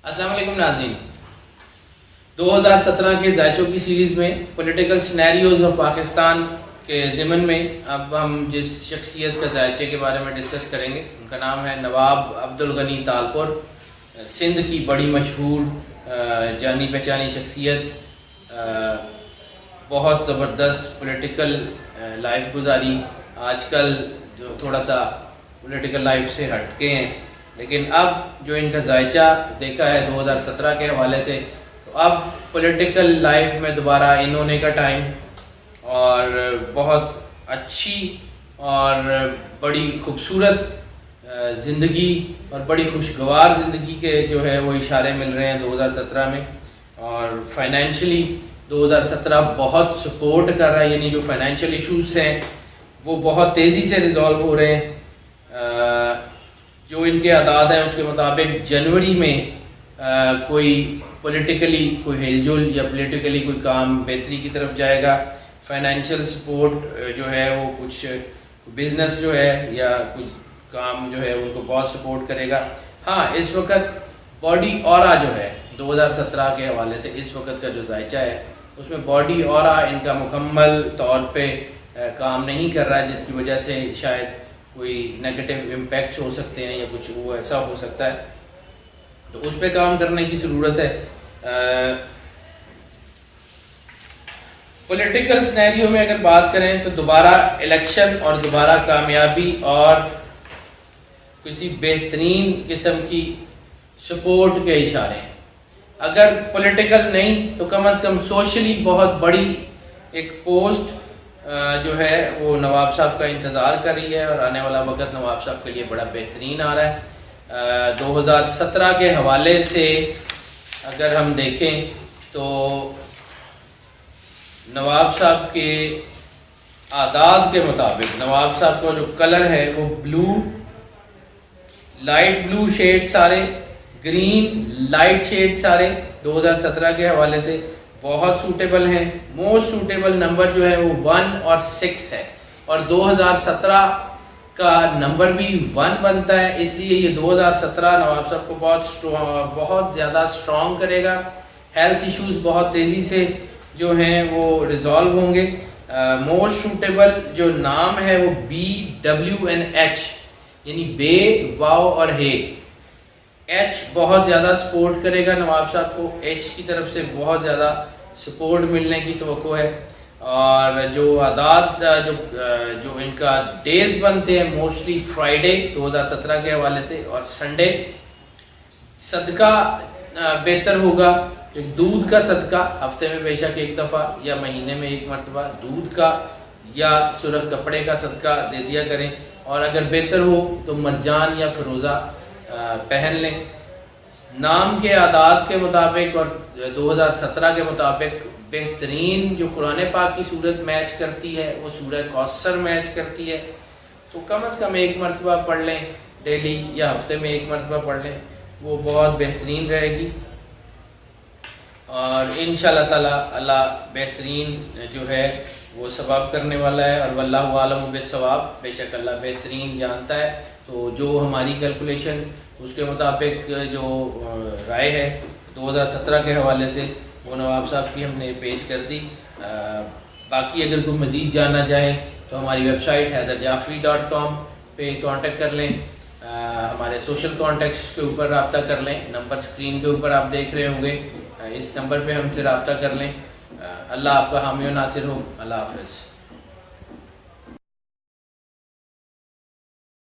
السلام علیکم ناظرین، 2017 کے ذائچوں کی سیریز میں پولیٹیکل سینیریوز آف پاکستان کے ضمن میں اب ہم جس شخصیت کا ذائچے کے بارے میں ڈسکس کریں گے ان کا نام ہے نواب عبدالغنی تالپور۔ سندھ کی بڑی مشہور جانی پہچانی شخصیت، بہت زبردست پولیٹیکل لائف گزاری۔ آج کل جو تھوڑا سا پولیٹیکل لائف سے ہٹ کے ہیں، لیکن اب جو ان کا ذائچہ دیکھا ہے 2017 کے حوالے سے، تو اب پولیٹیکل لائف میں دوبارہ ان ہونے کا ٹائم اور بہت اچھی اور بڑی خوبصورت زندگی اور بڑی خوشگوار زندگی کے جو ہے وہ اشارے مل رہے ہیں 2017 میں۔ اور فائنینشلی 2017 بہت سپورٹ کر رہا ہے، یعنی جو فائنینشیل ایشوز ہیں وہ بہت تیزی سے ریزالو ہو رہے ہیں۔ جو ان کے اعداد ہیں اس کے مطابق جنوری میں کوئی پولیٹیکلی کوئی ہل جل یا پولیٹیکلی کوئی کام بہتری کی طرف جائے گا۔ فائنینشیل سپورٹ جو ہے وہ کچھ بزنس جو ہے یا کچھ کام جو ہے ان کو بہت سپورٹ کرے گا۔ ہاں، اس وقت باڈی اورا جو ہے 2017 کے حوالے سے اس وقت کا جو ذائچہ ہے اس میں باڈی اورا ان کا مکمل طور پہ کام نہیں کر رہا ہے، جس کی وجہ سے شاید کوئی نیگیٹو امپیکٹ ہو سکتے ہیں یا کچھ وہ ایسا ہو سکتا ہے، تو اس پہ کام کرنے کی ضرورت ہے۔ پولیٹیکل سینیریو میں اگر بات کریں تو دوبارہ الیکشن اور دوبارہ کامیابی اور کسی بہترین قسم کی سپورٹ کے اشارے ہیں۔ اگر پولیٹیکل نہیں تو کم از کم سوشلی بہت بڑی ایک پوسٹ جو ہے وہ نواب صاحب کا انتظار کر رہی ہے، اور آنے والا وقت نواب صاحب کے لیے بڑا بہترین آ رہا ہے۔ 2017 کے حوالے سے اگر ہم دیکھیں تو نواب صاحب کے اعداد کے مطابق نواب صاحب کا جو کلر ہے وہ بلو، لائٹ بلو شیڈ سارے، گرین لائٹ شیڈ سارے 2017 کے حوالے سے بہت سوٹیبل ہیں۔ موسٹ سوٹیبل نمبر جو ہے وہ 1 اور 6 ہے، اور 2017 کا نمبر بھی 1 بنتا ہے، اس لیے یہ 2017 نواب صاحب کو بہت زیادہ سٹرونگ کرے گا۔ ہیلتھ ایشوز بہت تیزی سے جو ہیں وہ ریزالو ہوں گے۔ موسٹ سوٹیبل جو نام ہے وہ BWNH، یعنی بے، واو اور ہے۔ ایچ بہت زیادہ سپورٹ کرے گا نواب صاحب کو، ایچ کی طرف سے بہت زیادہ سپورٹ ملنے کی توقع ہے۔ اور جو اعداد جو ان کا ڈیز بنتے ہیں موسٹلی فرائیڈے 2017 کے حوالے سے اور سنڈے۔ صدقہ بہتر ہوگا، دودھ کا صدقہ ہفتے میں بے شک ایک دفعہ یا مہینے میں ایک مرتبہ دودھ کا یا سرخ کپڑے کا صدقہ دے دیا کریں، اور اگر بہتر ہو تو مرجان یا فروزہ پہن لیں۔ نام کے اعداد کے مطابق اور 2017 کے مطابق بہترین جو قرآن پاک کی صورت میچ کرتی ہے وہ سورہ کوثر میچ کرتی ہے، تو کم از کم ایک مرتبہ پڑھ لیں ڈیلی یا ہفتے میں ایک مرتبہ پڑھ لیں، وہ بہت بہترین رہے گی۔ اور انشاءاللہ تعالی اللہ بہترین جو ہے وہ ثواب کرنے والا ہے، اور واللہ عالم بالثواب، بے شک اللہ بہترین جانتا ہے۔ تو جو ہماری کیلکولیشن اس کے مطابق جو رائے ہے 2017 کے حوالے سے وہ نواب صاحب کی ہم نے پیش کر دی۔ باقی اگر کوئی مزید جاننا چاہیں تو ہماری ویب سائٹ حیدرجعفری.com پہ کانٹیکٹ کر لیں، ہمارے سوشل کانٹیکٹس کے اوپر رابطہ کر لیں، نمبر اسکرین کے اوپر آپ دیکھ رہے ہوں گے، اس نمبر پہ ہم سے رابطہ کر لیں۔ اللہ آپ کا حامی و ناصر ہو۔ اللہ حافظ۔